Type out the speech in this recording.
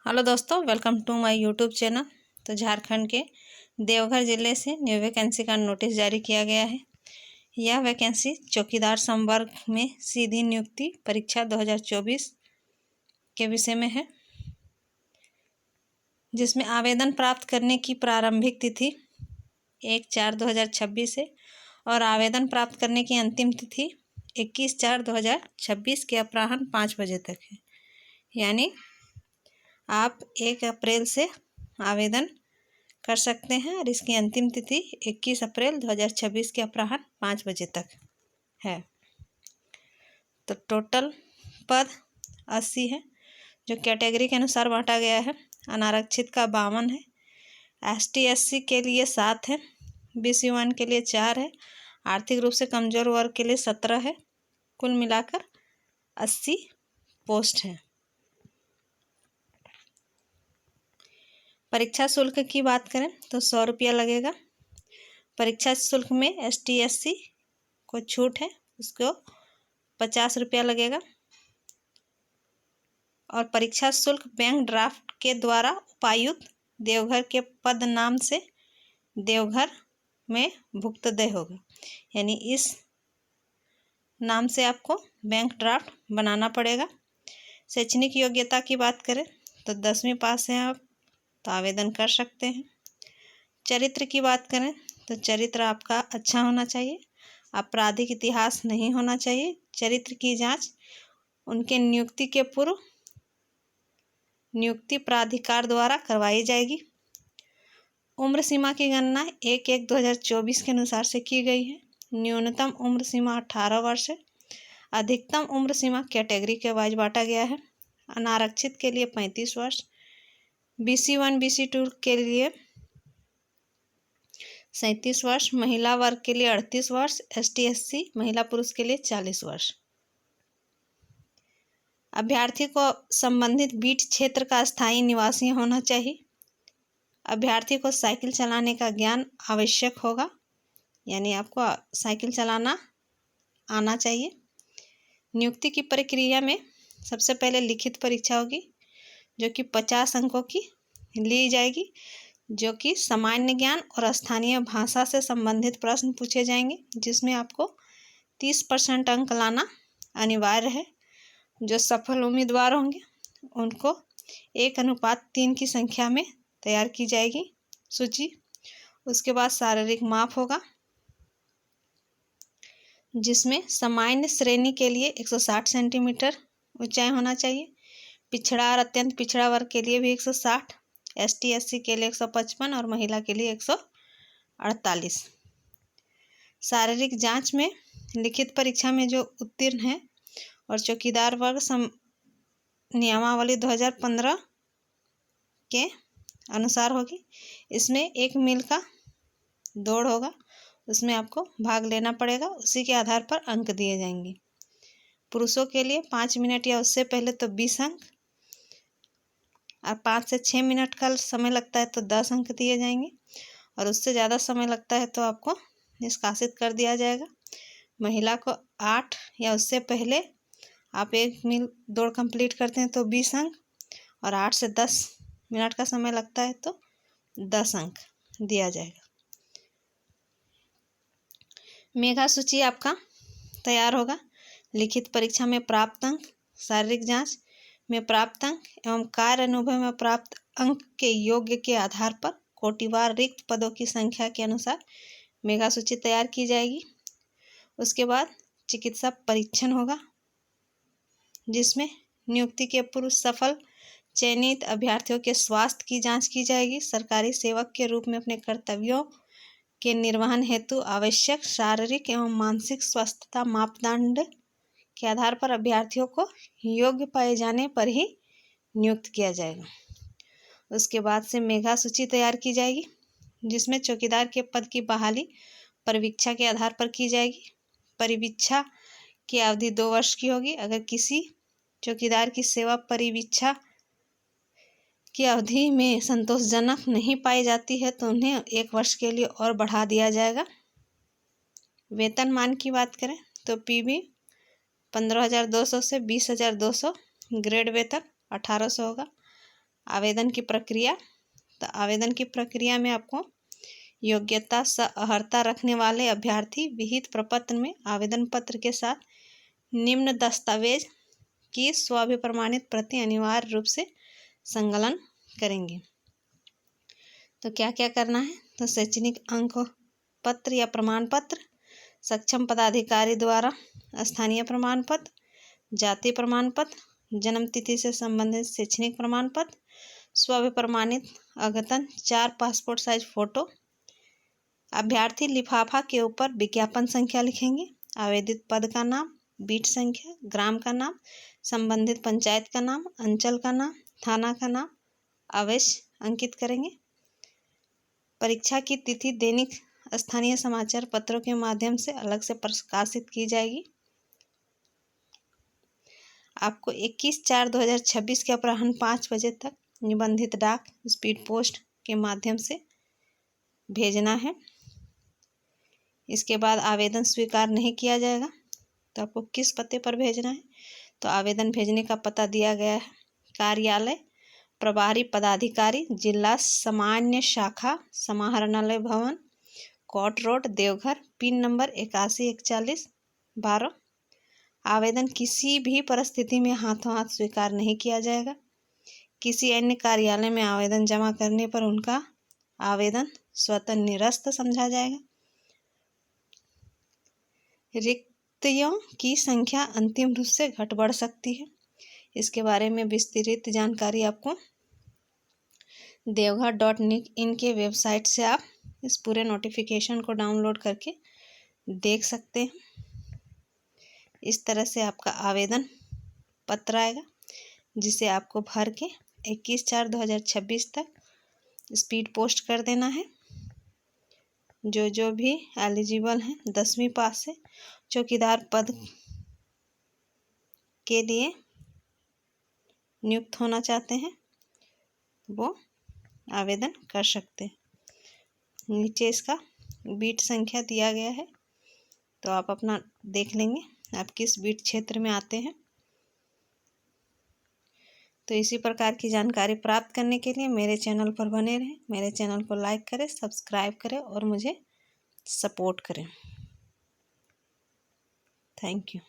Hello दोस्तों, welcome to my YouTube channel. तो झारखंड के देवघर ज़िले से न्यू वैकेंसी का नोटिस जारी किया गया है। यह वैकेंसी चौकीदार संवर्ग में सीधी नियुक्ति परीक्षा 2024 के विषय में है, जिसमें आवेदन प्राप्त करने की प्रारंभिक तिथि 1/4/2026 है और आवेदन प्राप्त करने की अंतिम तिथि 21/4/2026 के अपराह्न 5 बजे तक है। यानी आप 1 अप्रैल से आवेदन कर सकते हैं और इसकी अंतिम तिथि 21 अप्रैल 2026 के अपराह्न 5 बजे तक है। तो टोटल पद 80 है, जो कैटेगरी के अनुसार बांटा गया है। अनारक्षित का 52 है, ST SC के लिए 7 है, BC1 के लिए 4 है, आर्थिक रूप से कमजोर वर्ग के लिए 17 है। कुल मिलाकर 80 पोस्ट हैं। परीक्षा शुल्क की बात करें तो 100 रुपया लगेगा। परीक्षा शुल्क में ST SC को छूट है, उसको 50 रुपया लगेगा। और परीक्षा शुल्क बैंक ड्राफ्ट के द्वारा उपायुक्त देवघर के पद नाम से देवघर में भुक्तदेय होगा। यानी इस नाम से आपको बैंक ड्राफ्ट बनाना पड़ेगा। शैक्षणिक योग्यता की बात करें तो 10वीं पास हैं आप, तो आवेदन कर सकते हैं। चरित्र की बात करें तो चरित्र आपका अच्छा होना चाहिए, आपराधिक इतिहास नहीं होना चाहिए। चरित्र की जांच उनके नियुक्ति के पूर्व नियुक्ति प्राधिकार द्वारा करवाई जाएगी। उम्र सीमा की गणना 1/1/2024 के अनुसार से की गई है। न्यूनतम उम्र सीमा 18 वर्ष है। अधिकतम उम्र सीमा कैटेगरी के वाइज बांटा गया है। अनारक्षित के लिए 35 वर्ष, BC1 BC2 के लिए 37 वर्ष, महिला वर्ग के लिए 38 वर्ष, ST SC महिला पुरुष के लिए 40 वर्ष। अभ्यर्थी को संबंधित बीट क्षेत्र का स्थायी निवासी होना चाहिए। अभ्यर्थी को साइकिल चलाने का ज्ञान आवश्यक होगा, यानी आपको साइकिल चलाना आना चाहिए। नियुक्ति की प्रक्रिया में सबसे पहले लिखित परीक्षा होगी, जो कि 50 अंकों की ली जाएगी, जो कि सामान्य ज्ञान और स्थानीय भाषा से संबंधित प्रश्न पूछे जाएंगे, जिसमें आपको 30% अंक लाना अनिवार्य है। जो सफल उम्मीदवार होंगे उनको 1:3 की संख्या में तैयार की जाएगी सूची। उसके बाद शारीरिक माप होगा, जिसमें सामान्य श्रेणी के लिए 160 सेंटीमीटर ऊंचाई होना चाहिए। पिछड़ा और अत्यंत पिछड़ा वर्ग के लिए भी 160, ST SC के लिए 155 और महिला के लिए 148। शारीरिक जांच में लिखित परीक्षा में जो उत्तीर्ण है और चौकीदार वर्ग नियमावली 2015 के अनुसार होगी। इसमें 1 मील का दौड़ होगा, उसमें आपको भाग लेना पड़ेगा, उसी के आधार पर अंक दिए जाएंगे। पुरुषों के लिए 5 मिनट या उससे पहले तो 20 अंक, और 5 से 6 मिनट का समय लगता है तो 10 अंक दिए जाएंगे, और उससे ज़्यादा समय लगता है तो आपको निष्कासित कर दिया जाएगा। महिला को 8 या उससे पहले आप 1 मील दौड़ कंप्लीट करते हैं तो 20 अंक, और 8 से 10 मिनट का समय लगता है तो 10 अंक दिया जाएगा। मेधा सूची आपका तैयार होगा। लिखित परीक्षा में प्राप्त अंक, शारीरिक जांच में प्राप्त अंक एवं कार्य अनुभव में प्राप्त अंक के योग्य के आधार पर कोटिवार रिक्त पदों की संख्या के अनुसार मेधा सूची तैयार की जाएगी। उसके बाद चिकित्सा परीक्षण होगा, जिसमें नियुक्ति के पूर्व सफल चयनित अभ्यर्थियों के स्वास्थ्य की जांच की जाएगी। सरकारी सेवक के रूप में अपने कर्तव्यों के निर्वहन हेतु आवश्यक शारीरिक एवं मानसिक स्वस्थता मापदंड के आधार पर अभ्यर्थियों को योग्य पाए जाने पर ही नियुक्त किया जाएगा। उसके बाद से मेधा सूची तैयार की जाएगी, जिसमें चौकीदार के पद की बहाली परिवीक्षा के आधार पर की जाएगी। परिवीक्षा की अवधि 2 वर्ष की होगी। अगर किसी चौकीदार की सेवा परिवीक्षा की अवधि में संतोषजनक नहीं पाई जाती है तो उन्हें 1 वर्ष के लिए और बढ़ा दिया जाएगा। वेतनमान की बात करें तो PB 15,200 से 20,200, ग्रेड वेतन 1,800 होगा। आवेदन की प्रक्रिया, तो आवेदन की प्रक्रिया में आपको योग्यता स अर्हता रखने वाले अभ्यर्थी विहित प्रपत्र में आवेदन पत्र के साथ निम्न दस्तावेज की स्वाभिप्रमाणित प्रति अनिवार्य रूप से संकलन करेंगे। तो क्या क्या करना है, तो शैक्षणिक अंक पत्र या प्रमाण पत्र, सक्षम पदाधिकारी द्वारा स्थानीय प्रमाण पत्र, जाति प्रमाण पत्र, जन्म तिथि से संबंधित शैक्षणिक प्रमाण पत्र, स्वाभिप्रमाणित अद्यतन 4 पासपोर्ट साइज फोटो। अभ्यर्थी लिफाफा के ऊपर विज्ञापन संख्या लिखेंगे, आवेदित पद का नाम, बीट संख्या, ग्राम का नाम, संबंधित पंचायत का नाम, अंचल का नाम, थाना का नाम अवश्य अंकित करेंगे। परीक्षा की तिथि दैनिक स्थानीय समाचार पत्रों के माध्यम से अलग से प्रकाशित की जाएगी। आपको 21/4/2026 के अपराह्न 5 बजे तक निबंधित डाक स्पीड पोस्ट के माध्यम से भेजना है। इसके बाद आवेदन स्वीकार नहीं किया जाएगा। तो आपको किस पते पर भेजना है, तो आवेदन भेजने का पता दिया गया है, कार्यालय प्रभारी पदाधिकारी, जिला सामान्य शाखा, समाहरणालय भवन, court road, Deoghar, pin number 814112। आवेदन किसी भी परिस्थिति में हाथों हाथ स्वीकार नहीं किया जाएगा। किसी अन्य कार्यालय में आवेदन जमा करने पर उनका आवेदन स्वतः निरस्त समझा जाएगा। रिक्तियों की संख्या अंतिम रूप से घट बढ़ सकती है। इसके बारे में विस्तृत जानकारी आपको devghar.in के वेबसाइट से आप इस पूरे नोटिफिकेशन को डाउनलोड करके देख सकते हैं। इस तरह से आपका आवेदन पत्र आएगा, जिसे आपको भर के 21/4/2026 तक स्पीड पोस्ट कर देना है। जो भी एलिजिबल हैं 10वीं पास से चौकीदार पद के लिए नियुक्त होना चाहते हैं, वो आवेदन कर सकते हैं। नीचे इसका बीट संख्या दिया गया है, तो आप अपना देख लेंगे आप किस बीट क्षेत्र में आते हैं। तो इसी प्रकार की जानकारी प्राप्त करने के लिए मेरे चैनल पर बने रहें। मेरे चैनल को लाइक करें, सब्सक्राइब करें और मुझे सपोर्ट करें। Thank you.